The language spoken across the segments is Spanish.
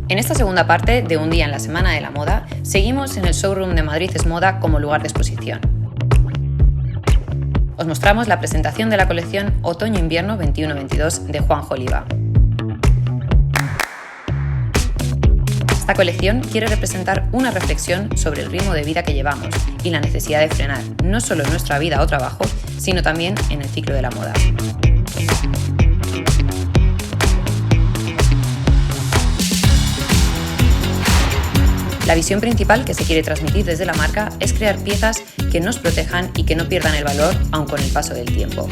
En esta segunda parte de Un día en la Semana de la Moda, seguimos en el showroom de Madrid es Moda como lugar de exposición. Os mostramos la presentación de la colección Otoño-Invierno 21-22 de Juanjo Oliva. Esta colección quiere representar una reflexión sobre el ritmo de vida que llevamos y la necesidad de frenar, no solo en nuestra vida o trabajo, sino también en el ciclo de la moda. La visión principal que se quiere transmitir desde la marca es crear piezas que nos protejan y que no pierdan el valor aun con el paso del tiempo.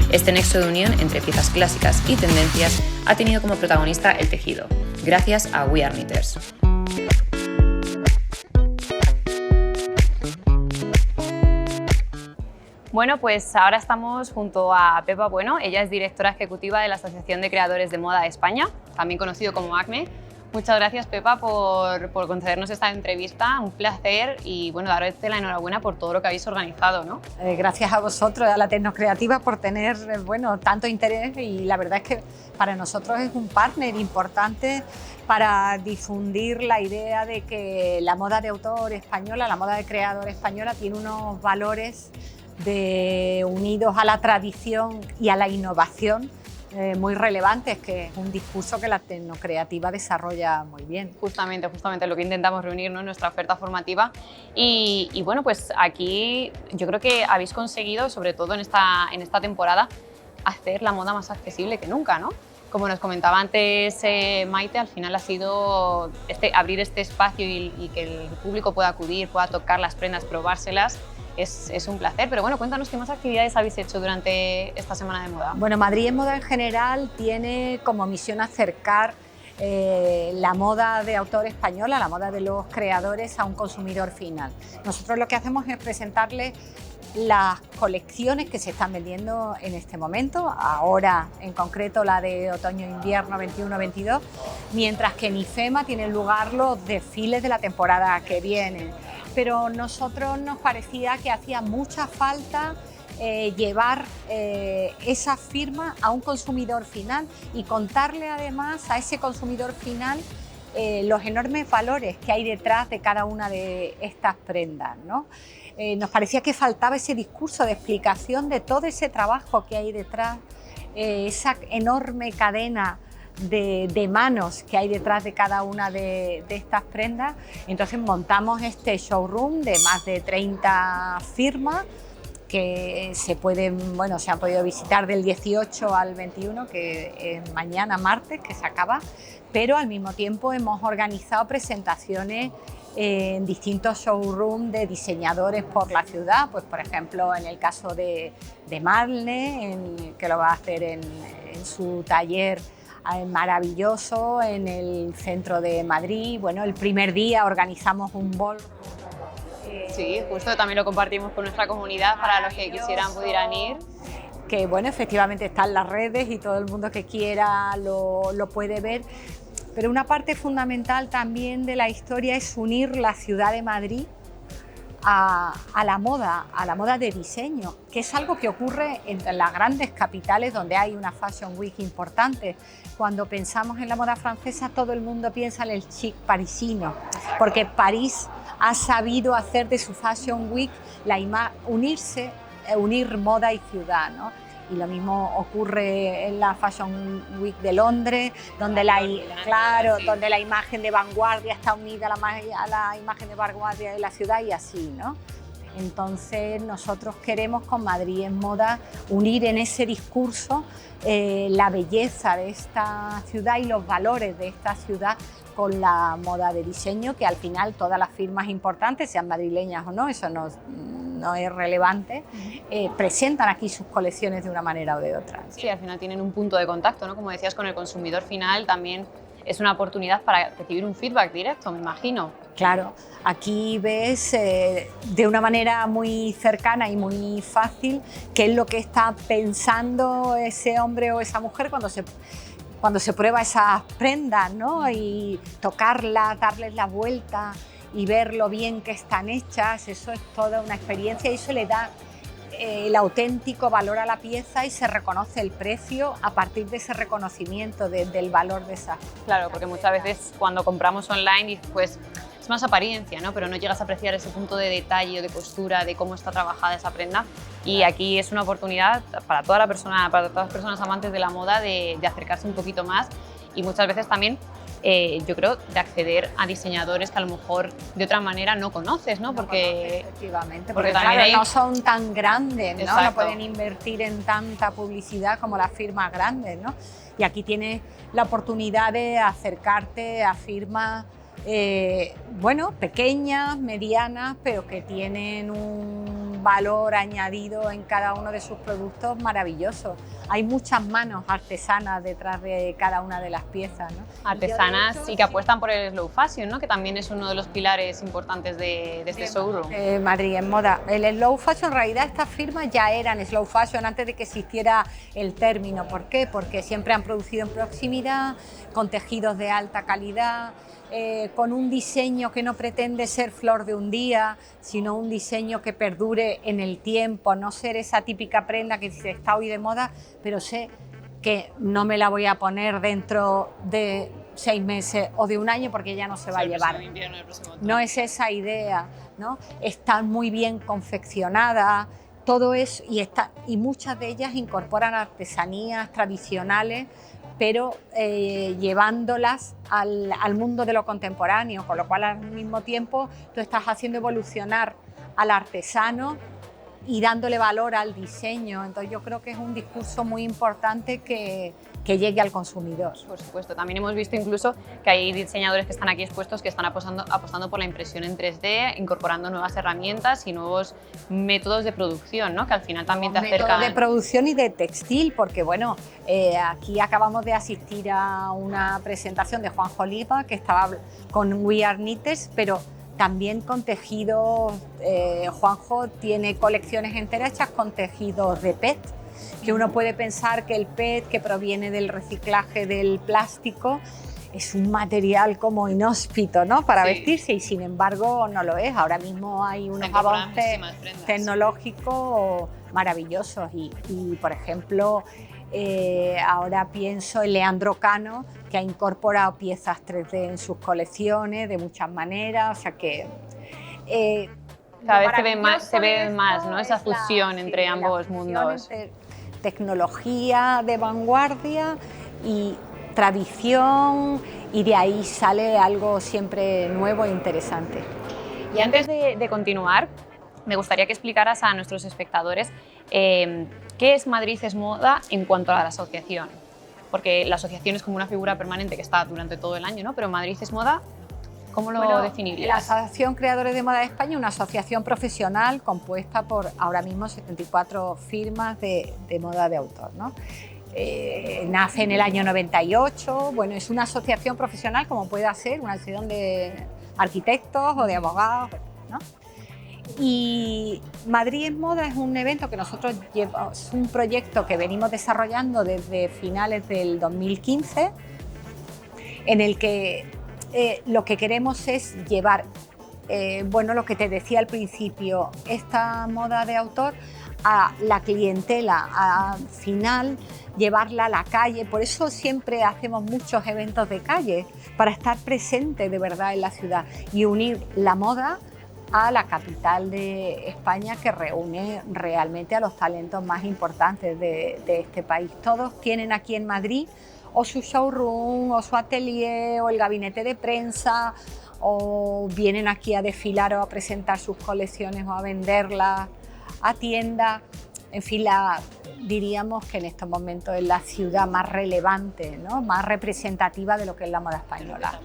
Este nexo de unión entre piezas clásicas y tendencias ha tenido como protagonista el tejido, gracias a We Are Knitters. Bueno, pues ahora estamos junto a Pepa Bueno. Ella es directora ejecutiva de la Asociación de Creadores de Moda de España, también conocido como ACME. Muchas gracias, Pepa, por concedernos esta entrevista. Un placer y bueno, darte la enhorabuena por todo lo que habéis organizado, ¿no? Gracias a vosotros, a la Tecnocreativa, por tener tanto interés, y la verdad es que para nosotros es un partner importante para difundir la idea de que la moda de autor española, la moda de creador española, tiene unos valores unidos a la tradición y a la innovación muy relevantes, que es un discurso que la Tecnocreativa desarrolla muy bien. Justamente lo que intentamos reunir, ¿no?, en nuestra oferta formativa. Y bueno, pues aquí yo creo que habéis conseguido, sobre todo en esta temporada, hacer la moda más accesible que nunca, ¿no? Como nos comentaba antes Maite, al final ha sido abrir este espacio y que el público pueda acudir, pueda tocar las prendas, probárselas. Es un placer, pero bueno, cuéntanos qué más actividades habéis hecho durante esta Semana de Moda. Bueno, Madrid es Moda en general tiene como misión acercar la moda de autor española, la moda de los creadores, a un consumidor final. Nosotros lo que hacemos es presentarles las colecciones que se están vendiendo en este momento, ahora en concreto la de Otoño-Invierno 21-22, mientras que en IFEMA tienen lugar los desfiles de la temporada que viene. Pero a nosotros nos parecía que hacía mucha falta llevar esa firma a un consumidor final y contarle además a ese consumidor final los enormes valores que hay detrás de cada una de estas prendas, ¿no? Nos parecía que faltaba ese discurso de explicación de todo ese trabajo que hay detrás, esa enorme cadena de manos que hay detrás de cada una de estas prendas. Entonces montamos este showroom de más de 30 firmas que se han podido visitar del 18 al 21, que es mañana martes, que se acaba, pero al mismo tiempo hemos organizado presentaciones en distintos showrooms de diseñadores por la ciudad, pues por ejemplo en el caso de Marne, que lo va a hacer en su taller maravilloso en el centro de Madrid. Bueno, el primer día organizamos un ball. Sí, justo también lo compartimos con nuestra comunidad para los que quisieran pudieran ir. Que bueno, efectivamente está en las redes y todo el mundo que quiera lo puede ver. Pero una parte fundamental también de la historia es unir la ciudad de Madrid a la moda de diseño, que es algo que ocurre en las grandes capitales donde hay una Fashion Week importante. Cuando pensamos en la moda francesa, todo el mundo piensa en el chic parisino, porque París ha sabido hacer de su Fashion Week unir moda y ciudad, ¿no? Y lo mismo ocurre en la Fashion Week de Londres, donde donde la imagen de vanguardia está unida a la imagen de vanguardia de la ciudad, y así, ¿no? Entonces nosotros queremos con Madrid es Moda unir en ese discurso la belleza de esta ciudad y los valores de esta ciudad con la moda de diseño, que al final todas las firmas importantes, sean madrileñas o no, eso no es relevante, presentan aquí sus colecciones de una manera o de otra. Sí, al final tienen un punto de contacto, ¿no? Como decías, con el consumidor final también es una oportunidad para recibir un feedback directo, me imagino. Claro, aquí ves de una manera muy cercana y muy fácil qué es lo que está pensando ese hombre o esa mujer cuando se prueba esas prendas, ¿no? Y tocarlas, darles la vuelta y ver lo bien que están hechas. Eso es toda una experiencia y eso le da el auténtico valora la pieza y se reconoce el precio a partir de ese reconocimiento del valor de esa. Claro, porque muchas veces cuando compramos online, pues es más apariencia, ¿no? Pero no llegas a apreciar ese punto de detalle o de costura, de cómo está trabajada esa prenda. Y aquí es una oportunidad para toda la persona, para todas las personas amantes de la moda de acercarse un poquito más y muchas veces también yo creo de acceder a diseñadores que a lo mejor de otra manera no conoces, ¿no? Porque efectivamente, porque claro, también no son tan grandes, ¿no? Exacto. No pueden invertir en tanta publicidad como las firmas grandes, ¿no? Y aquí tienes la oportunidad de acercarte a firmas bueno, pequeñas, medianas, pero que tienen un valor añadido en cada uno de sus productos maravilloso. Hay muchas manos artesanas detrás de cada una de las piezas, ¿no? Artesanas y que apuestan por el slow fashion, ¿no? Que también es uno de los pilares importantes de este showroom. Madrid en moda. El slow fashion, en realidad estas firmas ya eran slow fashion antes de que existiera el término. ¿Por qué? Porque siempre han producido en proximidad, con tejidos de alta calidad, con un diseño que no pretende ser flor de un día, sino un diseño que perdure en el tiempo, no ser esa típica prenda que dice está hoy de moda, pero sé que no me la voy a poner dentro de 6 meses o de un año porque ya no se va a llevar. No es esa idea, ¿no? Están muy bien confeccionadas, todo eso, y muchas de ellas incorporan artesanías tradicionales, pero llevándolas al mundo de lo contemporáneo, con lo cual al mismo tiempo tú estás haciendo evolucionar al artesano y dándole valor al diseño. Entonces yo creo que es un discurso muy importante que llegue al consumidor. Por supuesto, también hemos visto incluso que hay diseñadores que están aquí expuestos que están apostando por la impresión en 3D, incorporando nuevas herramientas y nuevos métodos de producción, ¿no? Que al final también te acercan. Métodos de producción y de textil, porque bueno, aquí acabamos de asistir a una presentación de Juanjo Oliva que estaba con We Are Knitters, pero también con tejidos. Juanjo tiene colecciones enteras hechas con tejidos de PET, que uno puede pensar que el PET, que proviene del reciclaje del plástico, es un material como inhóspito, ¿no? Para vestirse, y sin embargo no lo es. Ahora mismo hay unos avances tecnológicos maravillosos y por ejemplo, ahora pienso en Leandro Cano, que ha incorporado piezas 3D en sus colecciones de muchas maneras, o sea que cada vez se ve más, ¿no? Esa fusión entre ambos mundos. Tecnología de vanguardia y tradición, y de ahí sale algo siempre nuevo e interesante. Y antes de continuar, me gustaría que explicaras a nuestros espectadores qué es Madrid es Moda en cuanto a la asociación. Porque la asociación es como una figura permanente que está durante todo el año, ¿no? Pero Madrid es Moda, ¿cómo lo definirías? La Asociación Creadores de Moda de España es una asociación profesional compuesta por ahora mismo 74 firmas de moda de autor, ¿no? Nace en el año 98, bueno, es una asociación profesional como puede ser una asociación de arquitectos o de abogados, ¿no? Y Madrid es Moda es un evento que nosotros llevamos, un proyecto que venimos desarrollando desde finales del 2015, en el que lo que queremos es llevar, bueno, lo que te decía al principio, esta moda de autor a la clientela, al final llevarla a la calle. Por eso siempre hacemos muchos eventos de calle, para estar presente de verdad en la ciudad y unir la moda a la capital de España, que reúne realmente a los talentos más importantes de este país. Todos tienen aquí en Madrid o su showroom, o su atelier, o el gabinete de prensa, o vienen aquí a desfilar o a presentar sus colecciones o a venderlas a tiendas. En fin, diríamos que en estos momentos es la ciudad más relevante, ¿no? Más representativa de lo que es la moda española.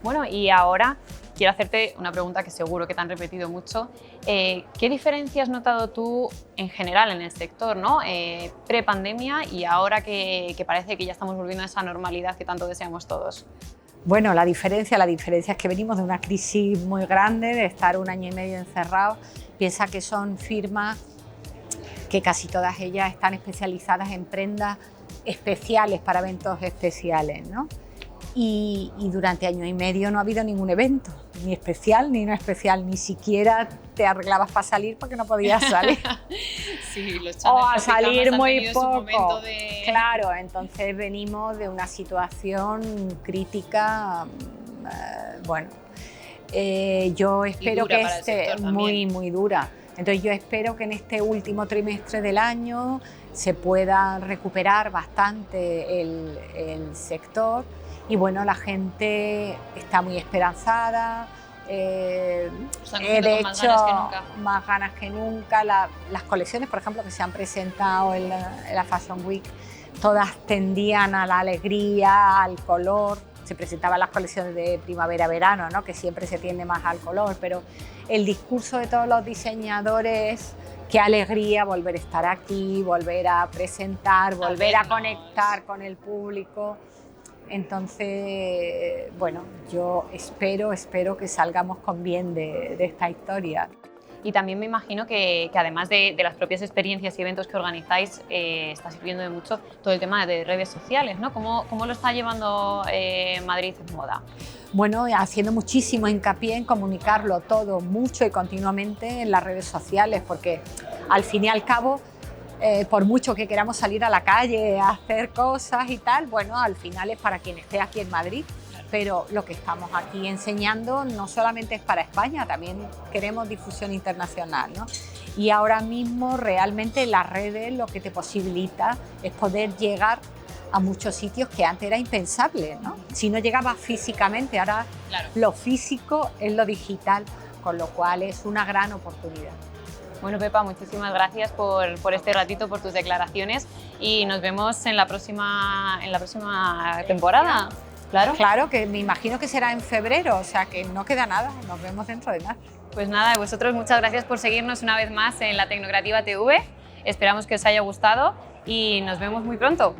Bueno, y ahora quiero hacerte una pregunta que seguro que te han repetido mucho. ¿Qué diferencia has notado tú en general en el sector, ¿no? Pre-pandemia y ahora que parece que ya estamos volviendo a esa normalidad que tanto deseamos todos? Bueno, la diferencia es que venimos de una crisis muy grande, de estar 1 año y medio encerrados. Piensa que son firmas que casi todas ellas están especializadas en prendas especiales para eventos especiales, ¿no? Y durante 1 año y medio no ha habido ningún evento. ni especial ni no especial, ni siquiera te arreglabas para salir porque no podías salir. Sí, los O a salir han muy tenido su poco. momento de... Claro, entonces venimos de una situación crítica, bueno, yo espero dura que para el sector muy, también. muy dura. Entonces yo espero que en este último trimestre del año se pueda recuperar bastante el sector y bueno, la gente está muy esperanzada. Están De cogiendo con más ganas que hecho, nunca. más ganas que nunca. Las colecciones, por ejemplo, que se han presentado en la Fashion Week, todas tendían a la alegría, al color. Se presentaban las colecciones de primavera-verano, ¿no? Que siempre se tiende más al color, pero el discurso de todos los diseñadores es qué alegría volver a estar aquí, volver a presentar, volver a conectar con el público. Entonces, bueno, yo espero que salgamos con bien de esta historia. Y también me imagino que además de las propias experiencias y eventos que organizáis, está sirviendo de mucho todo el tema de redes sociales, ¿no? ¿Cómo lo está llevando Madrid Moda? Bueno, haciendo muchísimo hincapié en comunicarlo todo mucho y continuamente en las redes sociales, porque al fin y al cabo, por mucho que queramos salir a la calle a hacer cosas y tal, bueno, al final es para quien esté aquí en Madrid. Pero lo que estamos aquí enseñando no solamente es para España, también queremos difusión internacional, ¿no? Y ahora mismo realmente las redes lo que te posibilita es poder llegar a muchos sitios que antes era impensable, ¿no? Si no llegabas físicamente, ahora Claro. lo físico es lo digital, con lo cual es una gran oportunidad. Bueno, Pepa, muchísimas gracias por este ratito, por tus declaraciones y nos vemos en la próxima temporada. Claro. Claro, que me imagino que será en febrero, o sea que no queda nada, nos vemos dentro de nada. Pues nada, vosotros muchas gracias por seguirnos una vez más en la Tecnocreativa TV. Esperamos que os haya gustado y nos vemos muy pronto.